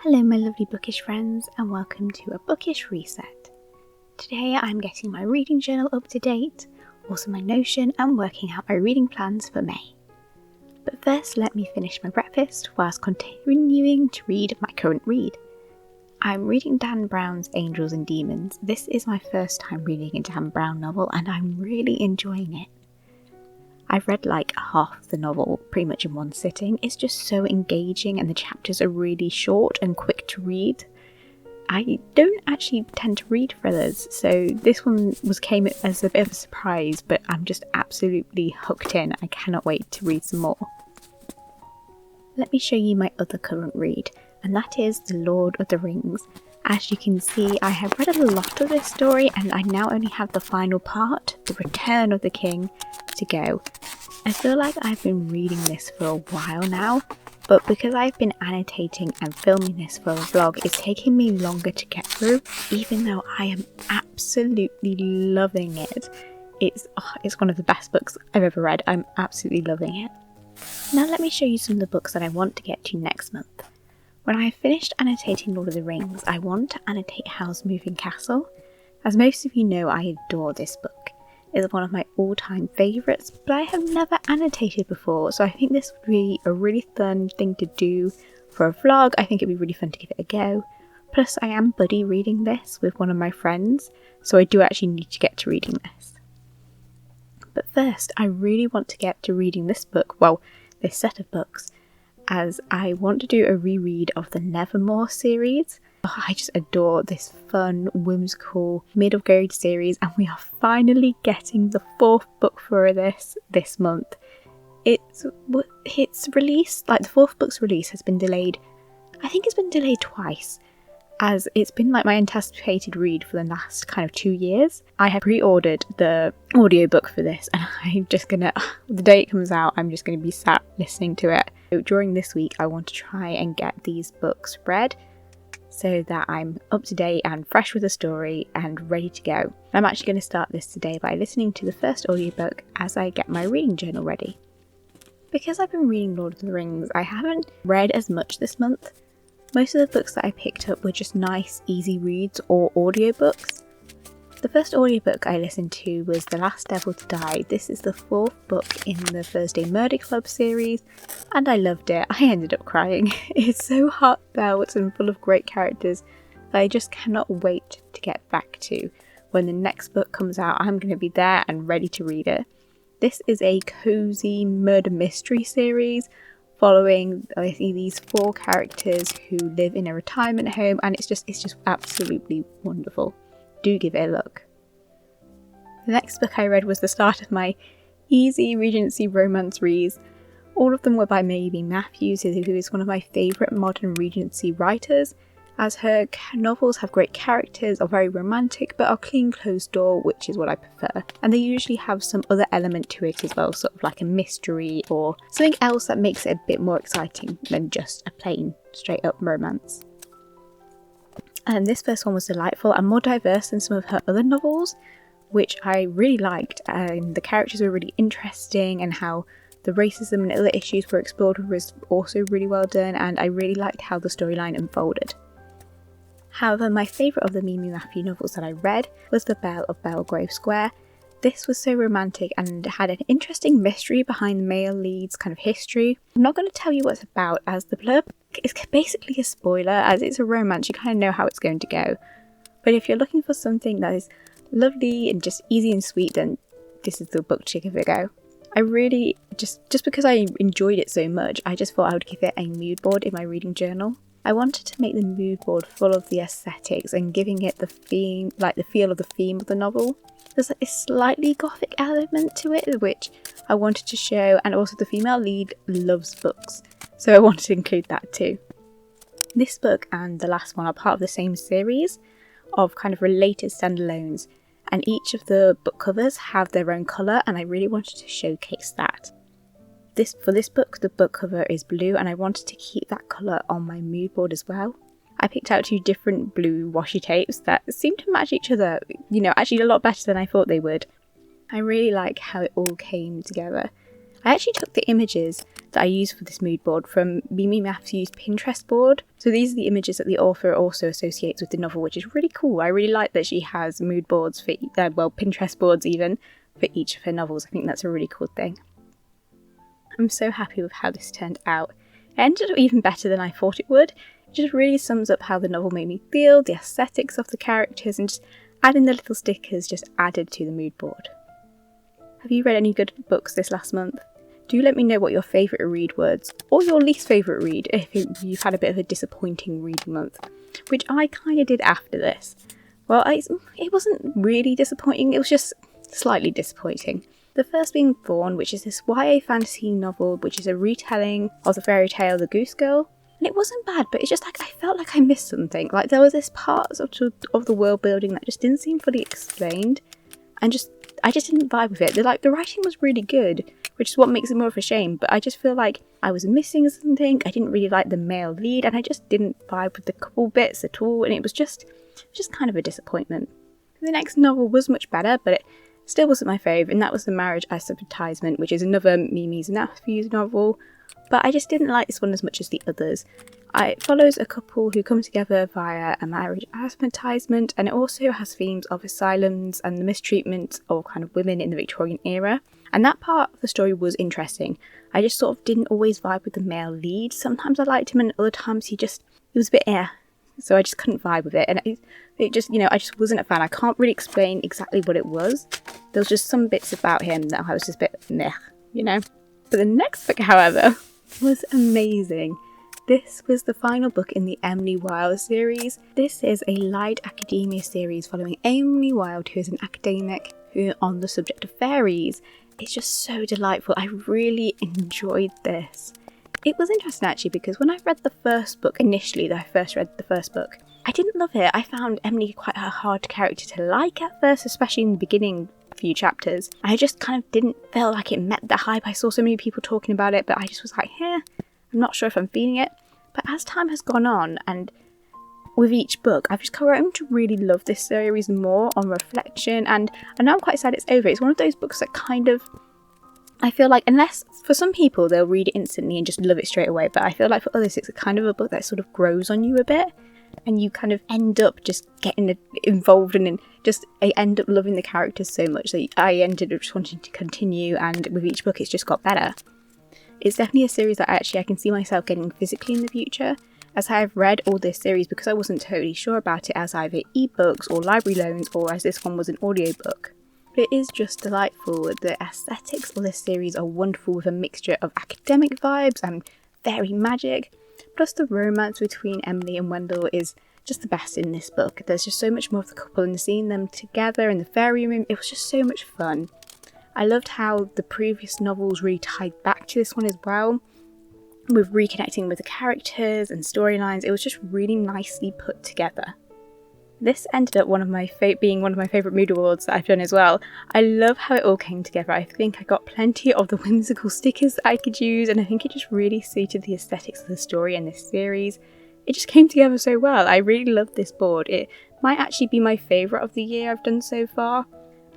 Hello my lovely bookish friends and welcome to a Bookish Reset. Today I'm getting my reading journal up to date, also my Notion and working out my reading plans for May. But first let me finish my breakfast whilst continuing to read my current read. I'm reading Dan Brown's Angels and Demons. This is my first time reading a Dan Brown novel and I'm really enjoying it. I've read like half the novel pretty much in one sitting. It's just so engaging and the chapters are really short and quick to read. I don't actually tend to read thrillers, so this one came as a bit of a surprise, but I'm just absolutely hooked in. I cannot wait to read some more. Let me show you my other current read, and that is The Lord of the Rings. As you can see, I have read a lot of this story and I now only have the final part, The Return of the King, to go. I feel like I've been reading this for a while now, but because I've been annotating and filming this for a vlog, it's taking me longer to get through, even though I am absolutely loving it. It's one of the best books I've ever read. I'm absolutely loving it. Now let me show you some of the books that I want to get to next month. When I have finished annotating Lord of the Rings, I want to annotate Howl's Moving Castle. As most of you know, I adore this book. It's one of my all-time favourites, but I have never annotated before, so I think this would be a really fun thing to do for a vlog. I think it'd be really fun to give it a go. Plus, I am buddy reading this with one of my friends, so I do actually need to get to reading this. But first, I really want to get to reading this book, well, this set of books, as I want to do a reread of the Nevermore series. I just adore this fun, whimsical, mid-of-grade series, and we are finally getting the fourth book for this month. It's release, like the fourth book's release has been delayed. I think it's been delayed twice, as it's been like my anticipated read for the last kind of 2 years. I have pre-ordered the audiobook for this and I'm just gonna, the day it comes out, I'm just gonna be sat listening to it. So during this week I want to try and get these books read so that I'm up to date and fresh with the story and ready to go. I'm actually going to start this today by listening to the first audiobook as I get my reading journal ready. Because I've been reading Lord of the Rings, I haven't read as much this month. Most of the books that I picked up were just nice, easy reads or audiobooks. The first audiobook I listened to was The Last Devil to Die. This is the fourth book in the Thursday Murder Club series, and I loved it. I ended up crying. It's so heartfelt and full of great characters that I just cannot wait to get back to. When the next book comes out, I'm going to be there and ready to read it. This is a cosy murder mystery series following these 4 characters who live in a retirement home, and it's just absolutely wonderful. Do give it a look. The next book I read was the start of my easy Regency romance reads. All of them were by Maisie Matthews, who is one of my favourite modern Regency writers, as her novels have great characters, are very romantic, but are clean closed door, which is what I prefer. And they usually have some other element to it as well, sort of like a mystery or something else that makes it a bit more exciting than just a plain straight up romance. And this first one was delightful and more diverse than some of her other novels, which I really liked, and the characters were really interesting and how the racism and other issues were explored was also really well done, and I really liked how the storyline unfolded. However, my favourite of the Mimi Matthew novels that I read was The Belle of Belgrave Square. This was so romantic and had an interesting mystery behind the male lead's kind of history. I'm not going to tell you what it's about, as the blurb is basically a spoiler, as it's a romance, you kind of know how it's going to go. But if you're looking for something that is lovely and just easy and sweet, then this is the book to give it a go. I really, just because I enjoyed it so much, I just thought I would give it a mood board in my reading journal. I wanted to make the mood board full of the aesthetics and giving it the theme, like the feel of the theme of the novel. There's a slightly gothic element to it, which I wanted to show, and also the female lead loves books, so I wanted to include that too. This book and the last one are part of the same series of kind of related standalones, and each of the book covers have their own colour, and I really wanted to showcase that. For this book, the book cover is blue, and I wanted to keep that colour on my mood board as well. I picked out 2 different blue washi tapes that seem to match each other, actually a lot better than I thought they would. I really like how it all came together. I actually took the images that I used for this mood board from Mimi Matthews' Pinterest board. So these are the images that the author also associates with the novel, which is really cool. I really like that she has mood boards for, Pinterest boards even, for each of her novels. I think that's a really cool thing. I'm so happy with how this turned out. It ended up even better than I thought it would. It just really sums up how the novel made me feel, the aesthetics of the characters, and just adding the little stickers just added to the mood board. Have you read any good books this last month? Do let me know what your favourite read words, or your least favourite read if you've had a bit of a disappointing reading month, which I kind of did after this. Well, it wasn't really disappointing, it was just slightly disappointing. The first being Thorn, which is this YA fantasy novel, which is a retelling of the fairy tale The Goose Girl. And it wasn't bad, but it's just like I felt like I missed something. Like there was this part of the world building that just didn't seem fully explained, and I just didn't vibe with it. The writing was really good, which is what makes it more of a shame, but I just feel like I was missing something. I didn't really like the male lead, and I just didn't vibe with the couple bits at all, and it was just kind of a disappointment. The next novel was much better, but it still wasn't my favourite, and that was The Marriage Advertisement, which is another Mimi Matthews novel, but I just didn't like this one as much as the others. It follows a couple who come together via a marriage advertisement, and it also has themes of asylums and the mistreatment of kind of women in the Victorian era. And that part of the story was interesting. I just sort of didn't always vibe with the male lead. Sometimes I liked him, and other times he was a bit so I just couldn't vibe with it. And I just wasn't a fan. I can't really explain exactly what it was. There was just some bits about him that I was just a bit meh, But the next book, however, was amazing. This was the final book in the Emily Wilde series. This is a light academia series following Emily Wilde, who is an academic who on the subject of fairies. It's just so delightful. I really enjoyed this. It was interesting actually, because when I read the first book initially, I didn't love it. I found Emily quite a hard character to like at first, especially in the beginning few chapters. I just kind of didn't feel like it met the hype. I saw so many people talking about it, but I just was like, I'm not sure if I'm feeling it. But as time has gone on, and with each book, I've just grown to really love this series more on reflection, and I know I'm quite sad it's over. It's one of those books that kind of, I feel like, unless for some people they'll read it instantly and just love it straight away, but I feel like for others it's a kind of a book that sort of grows on you a bit, and you kind of end up just getting involved and I end up loving the characters so much that I ended up just wanting to continue, and with each book it's just got better. It's definitely a series that I can see myself getting physically in the future, as I've read all this series because I wasn't totally sure about it as either ebooks or library loans, or as this one was an audiobook. But it is just delightful. The aesthetics of this series are wonderful, with a mixture of academic vibes and fairy magic. Plus the romance between Emily and Wendell is just the best in this book. There's just so much more of the couple, and seeing them together in the fairy room, it was just so much fun. I loved how the previous novels really tied back to this one as well, with reconnecting with the characters and storylines. It was just really nicely put together. This ended up being one of my favourite mood awards that I've done as well. I love how it all came together. I think I got plenty of the whimsical stickers that I could use, and I think it just really suited the aesthetics of the story and this series. It just came together so well. I really loved this board. It might actually be my favourite of the year I've done so far.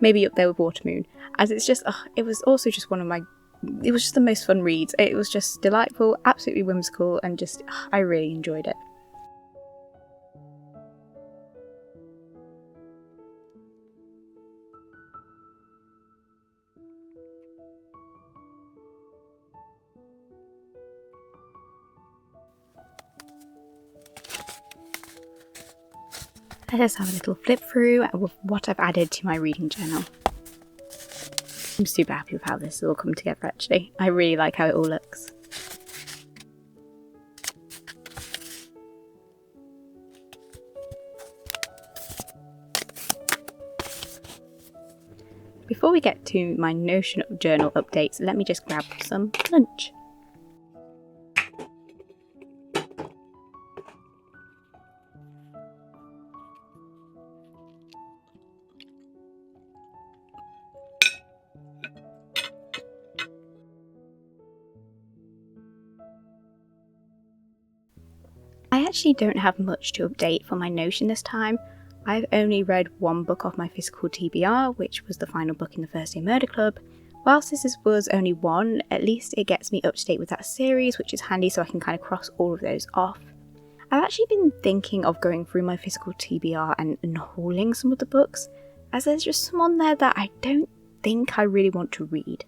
Maybe up there with Watermoon, as it's just, it was also just it was just the most fun reads. It was just delightful, absolutely whimsical, and just, I really enjoyed it. Let us have a little flip through with what I've added to my reading journal. I'm super happy with how this has all come together actually. I really like how it all looks. Before we get to my Notion journal updates, let me just grab some lunch. I actually don't have much to update for my Notion this time. I've only read one book off my physical TBR, which was the final book in the First Day Murder Club, Whilst this was only one, at least it gets me up to date with that series, which is handy so I can kind of cross all of those off. I've actually been thinking of going through my physical TBR and hauling some of the books, as there's just some on there that I don't think I really want to read.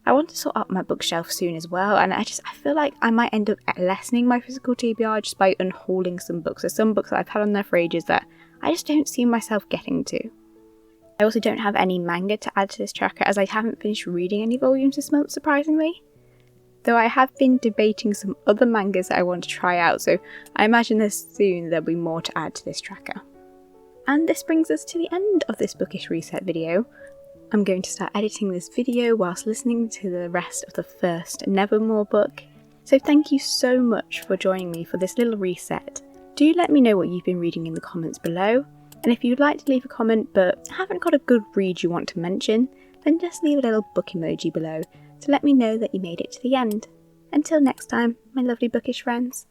I want to sort out my bookshelf soon as well, and I feel like I might end up lessening my physical TBR just by unhauling some books. There's some books that I've had on there for ages that I just don't see myself getting to. I also don't have any manga to add to this tracker, as I haven't finished reading any volumes this month, surprisingly. Though I have been debating some other mangas that I want to try out, so I imagine soon there'll be more to add to this tracker. And this brings us to the end of this Bookish Reset video. I'm going to start editing this video whilst listening to the rest of the first Nevermore book. So thank you so much for joining me for this little reset. Do let me know what you've been reading in the comments below. And if you'd like to leave a comment but haven't got a good read you want to mention, then just leave a little book emoji below to let me know that you made it to the end. Until next time, my lovely bookish friends.